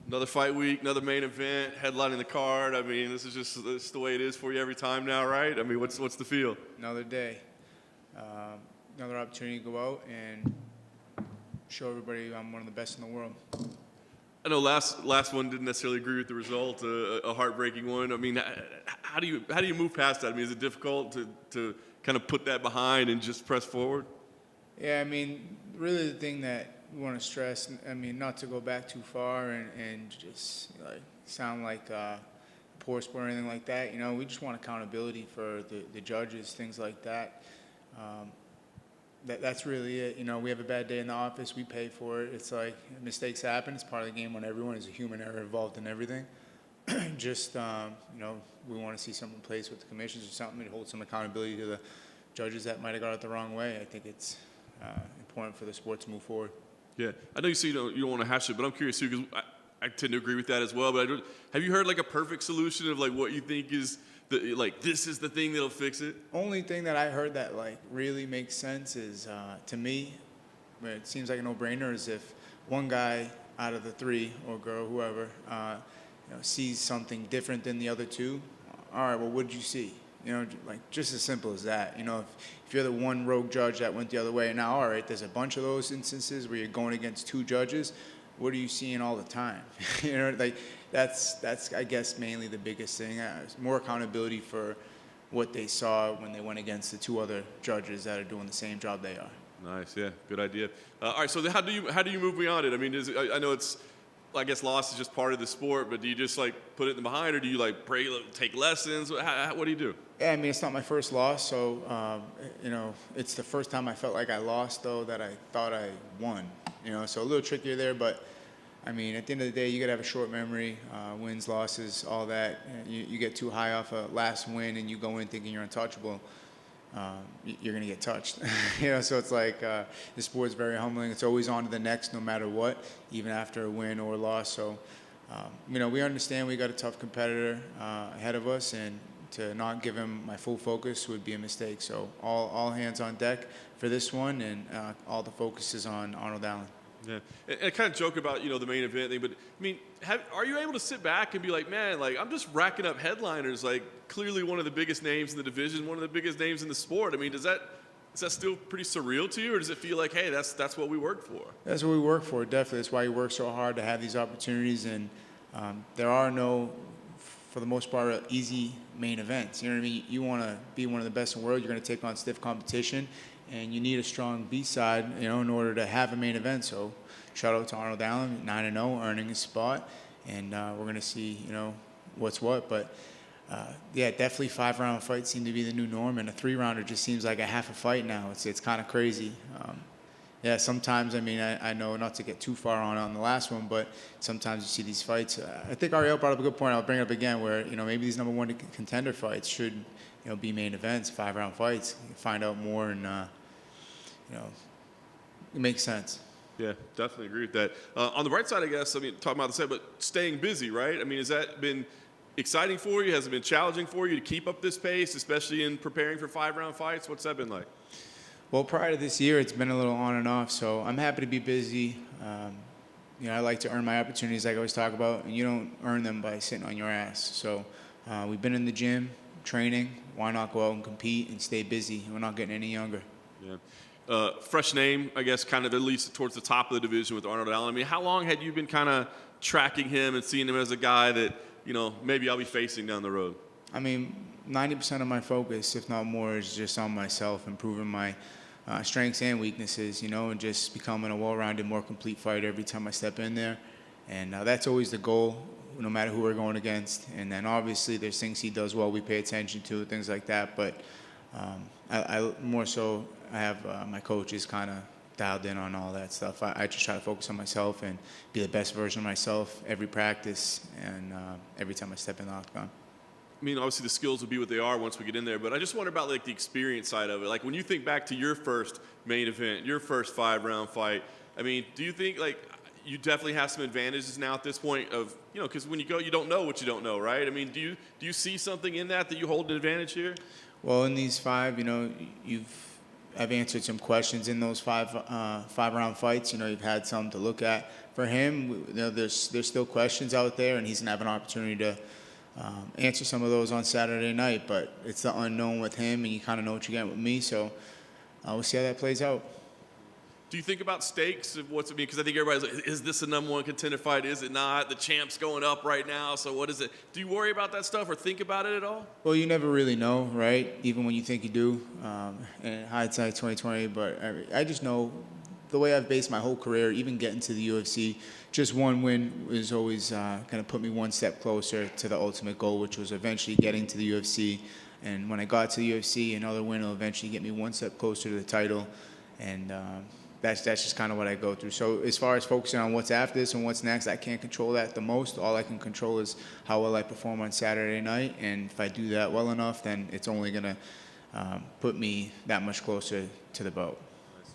Another fight week, another main event, headlining the card. I mean, this is the way it is for you every time now, right? I mean, what's the feel? Another day, another opportunity to go out and show everybody I'm one of the best in the world. I know last one didn't necessarily agree with the result, a heartbreaking one. I mean, how do you move past that? I mean, is it difficult to kind of put that behind and just press forward? Yeah, I mean, really the thing that we want to stress, I mean, not to go back too far and just like sound like poor sport or anything like that. You know, we just want accountability for the judges, things like that. That's really it. You know, we have a bad day in the office, we pay for it. It's like mistakes happen. It's part of the game when everyone is a human error involved in everything. Just, you know, we want to see something in place with the commissions or something to hold some accountability to the judges that might have got it the wrong way. I think it's important for the sport to move forward. Yeah, I know you say you don't want to hash it, but I'm curious too because I tend to agree with that as well. But have you heard like a perfect solution of like what you think is this is the thing that'll fix it? Only thing that I heard that like really makes sense is to me, it seems like a no-brainer, is if one guy out of the three or girl, whoever, you know, sees something different than the other two. All right, well, what did you see? You know, like just as simple as that. You know, if you're the one rogue judge that went the other way, now, all right, there's a bunch of those instances where you're going against two judges. What are you seeing all the time? You know, like that's I guess mainly the biggest thing. More accountability for what they saw when they went against the two other judges that are doing the same job they are. Nice, yeah, good idea. All right, so how do you move beyond it? I mean, I know it's. I guess loss is just part of the sport, but do you just like put it in behind, or do you like pray, take lessons? What do you do? Yeah, I mean, it's not my first loss, so you know, it's the first time I felt like I lost, though, that I thought I won. You know, so a little trickier there, but I mean, at the end of the day, you gotta have a short memory, wins, losses, all that. You get too high off a last win, and you go in thinking you're untouchable. You're going to get touched. You know, so it's like the sport's very humbling. It's always on to the next no matter what, even after a win or a loss. So, you know, we understand we got a tough competitor ahead of us, and to not give him my full focus would be a mistake. So all hands on deck for this one, and all the focus is on Arnold Allen. Yeah, and I kind of joke about, you know, the main event thing, but I mean, are you able to sit back and be like, man, like I'm just racking up headliners, like clearly one of the biggest names in the division, one of the biggest names in the sport. I mean, is that still pretty surreal to you, or does it feel like, hey, that's what we worked for? That's what we work for, definitely. That's why you work so hard to have these opportunities, and there are no, for the most part, easy main events. You know what I mean? You want to be one of the best in the world. You're going to take on stiff competition. And you need a strong B-side, you know, in order to have a main event. So shout out to Arnold Allen, 9-0, earning his spot. And we're going to see, you know, what's what. But, yeah, definitely 5-round fights seem to be the new norm. And a 3-rounder just seems like a half a fight now. It's kind of crazy. Yeah, sometimes, I mean, I know not to get too far on the last one, but sometimes you see these fights. I think Ariel brought up a good point. I'll bring it up again where, you know, maybe these number one contender fights should, you know, be main events, 5-round fights. You find out more and, you know, it makes sense. Yeah, definitely agree with that. On the right side, I guess, I mean, talking about the set, but staying busy, right? I mean, has that been exciting for you? Has it been challenging for you to keep up this pace, especially in preparing for 5-round fights? What's that been like? Well, prior to this year, it's been a little on and off, so I'm happy to be busy. You know, I like to earn my opportunities like I always talk about, and you don't earn them by sitting on your ass. So we've been in the gym, training. Why not go out and compete and stay busy? We're not getting any younger. Yeah. Fresh name, I guess, kind of at least towards the top of the division with Arnold Allen. I mean, how long had you been kind of tracking him and seeing him as a guy that, you know, maybe I'll be facing down the road? I mean, 90% of my focus, if not more, is just on myself, improving my strengths and weaknesses, you know, and just becoming a well-rounded, more complete fighter every time I step in there. And that's always the goal, no matter who we're going against. And then obviously there's things he does well we pay attention to, things like that. But I more so, I have my coaches kind of dialed in on all that stuff. I just try to focus on myself and be the best version of myself every practice and every time I step in the octagon. I mean, obviously the skills will be what they are once we get in there, but I just wonder about like the experience side of it. Like when you think back to your first main event, your first 5-round fight, I mean, do you think like you definitely have some advantages now at this point of, you know, because when you go, you don't know what you don't know, right? I mean, do you see something in that you hold an advantage here? Well, in these 5, you know, I've answered some questions in those five-round fights. You know, you've had some to look at. For him, you know, there's still questions out there, and he's gonna have an opportunity to answer some of those on Saturday night. But it's the unknown with him, and you kind of know what you're getting with me. So we'll see how that plays out. Do you think about stakes of what's it mean? Because I think everybody's like, is this a number one contender fight? Is it not? The champ's going up right now, so what is it? Do you worry about that stuff or think about it at all? Well, you never really know, right? Even when you think you do. And hindsight 2020, but I just know the way I've based my whole career, even getting to the UFC, just one win is always going to put me one step closer to the ultimate goal, which was eventually getting to the UFC. And when I got to the UFC, another win will eventually get me one step closer to the title. And that's just kind of what I go through. So as far as focusing on what's after this and what's next, I can't control that the most. All I can control is how well I perform on Saturday night. And if I do that well enough, then it's only going to put me that much closer to the boat.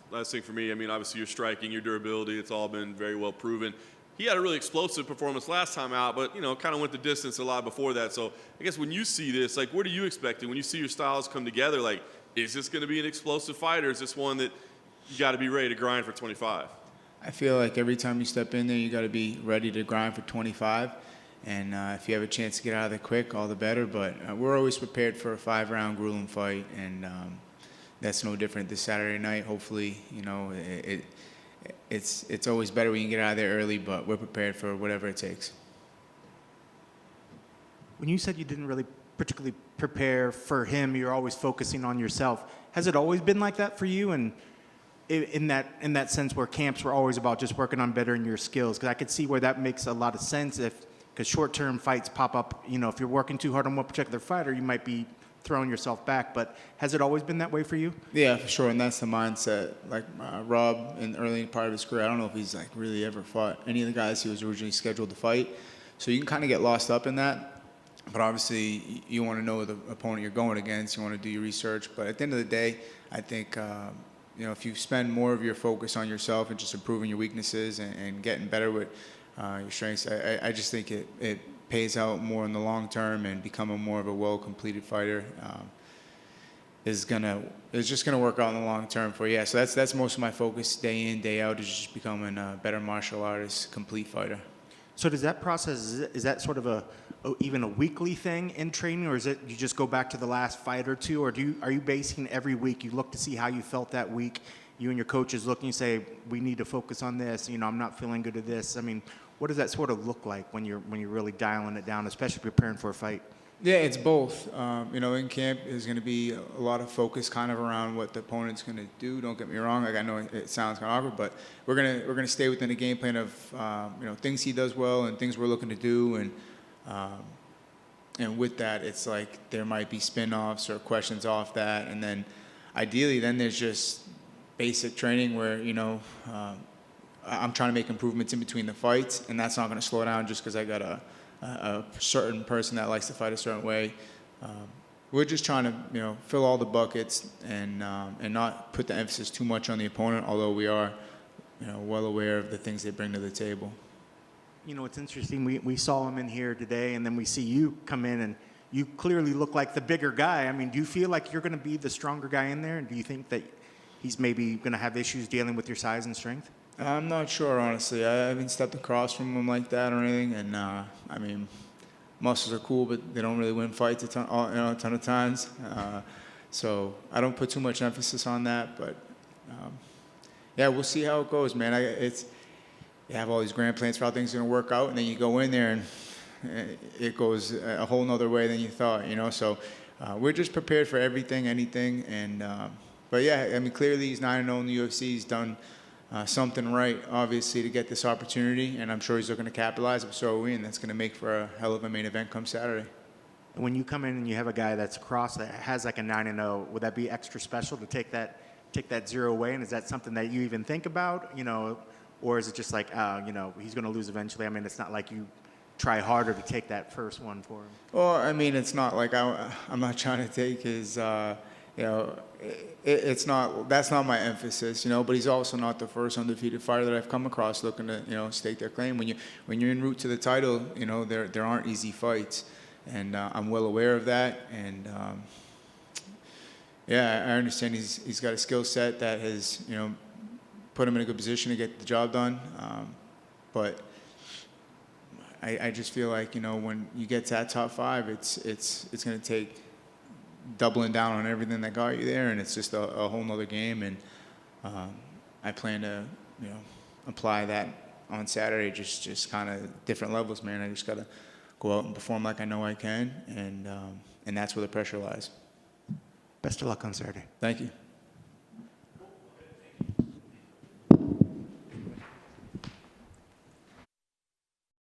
Last thing for me, I mean, obviously your striking, your durability, it's all been very well proven. He had a really explosive performance last time out, but, you know, kind of went the distance a lot before that. So I guess when you see this, like, what are you expecting? When you see your styles come together, like, is this going to be an explosive fight, or is this one that you got to be ready to grind for 25? I feel like every time you step in there, you got to be ready to grind for 25. And if you have a chance to get out of there quick, all the better. But we're always prepared for a 5-round grueling fight, and that's no different this Saturday night. Hopefully, you know, it's always better when you get out of there early, but we're prepared for whatever it takes. When you said you didn't really particularly prepare for him, you're always focusing on yourself. Has it always been like that for you? And in that sense, where camps were always about just working on bettering your skills, because I could see where that makes a lot of sense. Because short-term fights pop up, you know, if you're working too hard on one particular fighter, you might be throwing yourself back. But has it always been that way for you? Yeah, for sure, and that's the mindset. Like Rob, in the early part of his career, I don't know if he's like really ever fought any of the guys he was originally scheduled to fight. So you can kind of get lost up in that. But obviously, you want to know the opponent you're going against. You want to do your research. But at the end of the day, I think you know, if you spend more of your focus on yourself and just improving your weaknesses and getting better with your strengths, I just think it pays out more in the long term, and becoming more of a well-completed fighter is just gonna work out in the long term for you. Yeah, so that's most of my focus day in, day out, is just becoming a better martial artist, complete fighter. So does that process, is that sort of even a weekly thing in training, or is it you just go back to the last fight or two, or are you basing every week, you look to see how you felt that week, you and your coaches look and you say, we need to focus on this, you know, I'm not feeling good at this. I mean, what does that sort of look like when you're really dialing it down, especially preparing for a fight? Yeah, it's both. You know, in camp is going to be a lot of focus kind of around what the opponent's going to do. Don't get me wrong. Like, I know it sounds kind of awkward, but we're gonna stay within the game plan of you know, things he does well and things we're looking to do, and with that, it's like there might be spin-offs or questions off that, and then ideally, then there's just basic training where, you know, I'm trying to make improvements in between the fights, and that's not going to slow down just because I got a certain person that likes to fight a certain way. We're just trying to, you know, fill all the buckets and not put the emphasis too much on the opponent, although we are, you know, well aware of the things they bring to the table. You know, it's interesting. We saw him in here today, and then we see you come in, and you clearly look like the bigger guy. I mean, do you feel like you're going to be the stronger guy in there? And do you think that he's maybe going to have issues dealing with your size and strength? I'm not sure, honestly. I haven't stepped across from him like that or anything. And, I mean, muscles are cool, but they don't really win fights a ton of times. So I don't put too much emphasis on that. But, yeah, we'll see how it goes, man. You have all these grand plans for how things are going to work out, and then you go in there and it goes a whole nother way than you thought, you know. So we're just prepared for everything, anything. And but, yeah, I mean, clearly he's 9-0 in the UFC. He's done something right, obviously, to get this opportunity, and I'm sure he's looking to capitalize, but so are we, and that's going to make for a hell of a main event come Saturday. When you come in and you have a guy that's across that has like a 9-0, would that be extra special to take that 0 away? And is that something that you even think about, you know, or is it just like, you know, he's going to lose eventually? I mean, it's not like you try harder to take that first one for him. Well, I mean, it's not like I'm not trying to take his, you know, it's not, that's not my emphasis, you know, but he's also not the first undefeated fighter that I've come across looking to, you know, stake their claim. When you're en route to the title, you know, there aren't easy fights, and I'm well aware of that, and Yeah, I understand he's got a skill set that has, put him in a good position to get the job done. But I just feel like, when you get to that top 5, it's going to take doubling down on everything that got you there, and it's just a whole nother game. And I plan to, apply that on Saturday, just kind of different levels, man. I just got to go out and perform like I know I can, and that's where the pressure lies. Best of luck on Saturday. Thank you.